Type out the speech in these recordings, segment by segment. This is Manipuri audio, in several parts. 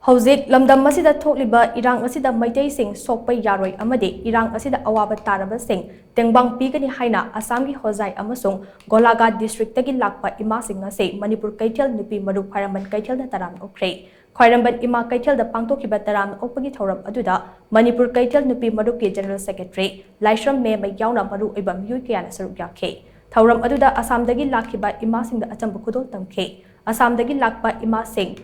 Houjik lamdam asida thokliba irang asida Meitei sing Sokpa Yaroi amadi irang asida Awaba Taraba sing Tengbang pigani Haina Assam Hojai amasung Golaghat District tagi Lakpa Ima sing ngasi Manipur Keithel Nupi Marup Khwairamband Keithel na Taramna Okhre Khwairamband Ima Keithel da pangtokhiba Taramna Okhre thoram aduda Manipur Keithel Nupi Marup ki General Secretary Laishram me mai yauna maru oiba miyoi kayana saruk yakhe thoram aduda Assam dagi lakhiba Ima sing da achamba khudol tamkhe Assam dagi Lakpa Ima sing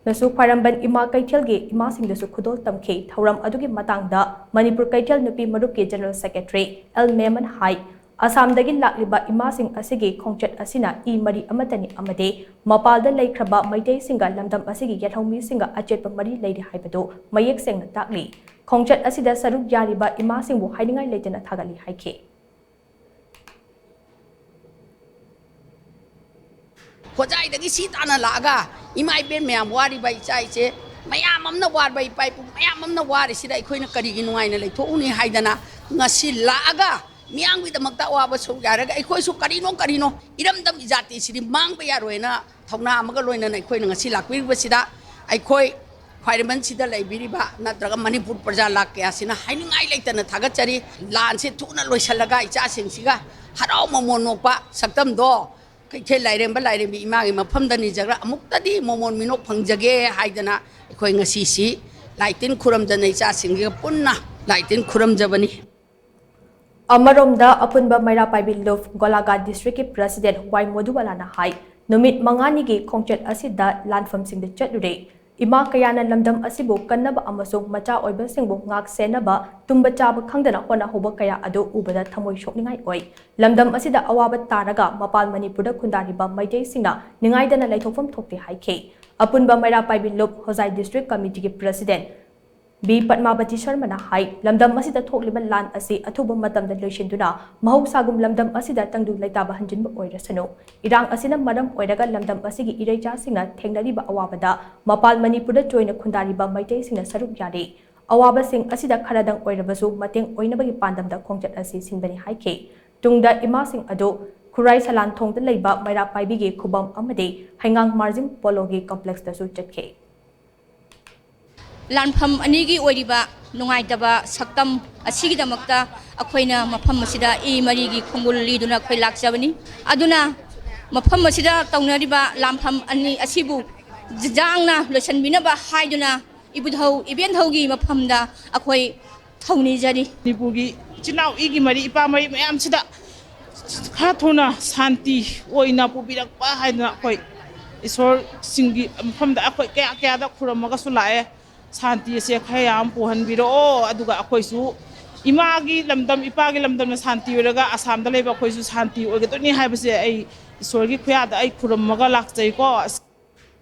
Nasu Khwairamband Ima Keithel ge Ima sing dasu khudol tamkhe thoram adugi matangda Manipur Keithel Nupi Marup ki General Secretary L Meman Hai Assam dagi lakliba Ima sing asigi khongchat asina I mari amatani amade mapalda leikraba Meitei singa lamdam asigi yathomi singa achetpa mari leide haibado mayek sengna takli khongchat asida saruk yariba Ima singbu hainingai leitena thagali haikhe Hojai dagi sitana laga imai ben mayam wari bai chai che mayam amna war bai pai mayam amna wari sida ikhoina kari gi nuai na leithoni haidana ngasi laga miang wi damakta waba so yaraga ikhoi su kari no iramdam ijati sidi mang ba yaroi na thongna amaga loina na ikhoina ngasi lakwi sida ikhoi Khwairamband sida leibiriba natraga Manipur praja lakya sina hainingai leitana thagachari lan se thuna loisalaga icha singsiga harau momonokpa saktam do Keithel lairemba lairembi imagi mafamdani jagra amuktadi momon minok phangjage haidana ekhoi ngasi si laitin khuramjana icha singga punna laitin khuramjabani Amaromda apunba maira paibi luf Golaghat District ki President Y Moduwalana hai numit mangani gi khongchat asida lanfam singde chatlure Ima kayana lamdam asibu kannaba amasung macha oiba singbu ngak senaba tumba chaba khangdana hona hoba kaya ado ubada thamoi shokningai oi lamdam asida Awaba Taraga mapal Manipur khundariba Meitei singna ningaidana laithofam thokte haikhe apunba maira paibi luf Hojai District Committee ki President B Padmavati Sharma na hai lamdam asida thokliba lan asi athuba matamda loisinduna mahausagum lamdam asida tangdu laitaba hanjinba oirasano irang asina maram oiraga lamdam asigi ireja singna thengnariba awabada mapal Manipur joina khundariba Meitei singna saruk yari awaba sing asida kharadang oirabasu mateng oinabagi pandamda khongchat asi sinbani haikhe tungda Ima sing ado Khurai Salan thongda leiba maira paibigi khubam amade haingang margin pologi complex da su chatke Lanfam anigi oiriba nungaitaba saktam asigidamakta akhoina mafam asida I marigi khongul liduna khoi lakjabani aduna mafam asida tawnariba lanfam ani asibu jangna losanbinaba haiduna ibudhau ibendhaugi mafamda akhoi thawni jari Manipurgi chinau igi mari ipa mari mayam sida khathona santi oina pubirakpa haiduna akhoi isor singi mafamda akhoi kaya da khuramaga sulae Santi se khayam puhan biro aduga akhoisu imagi lamdam ipagi lamdam na santi oraga Assam da leba akhoisu santi oge to ni haibase ai isorgi khya da ai khuram maga lakchai ko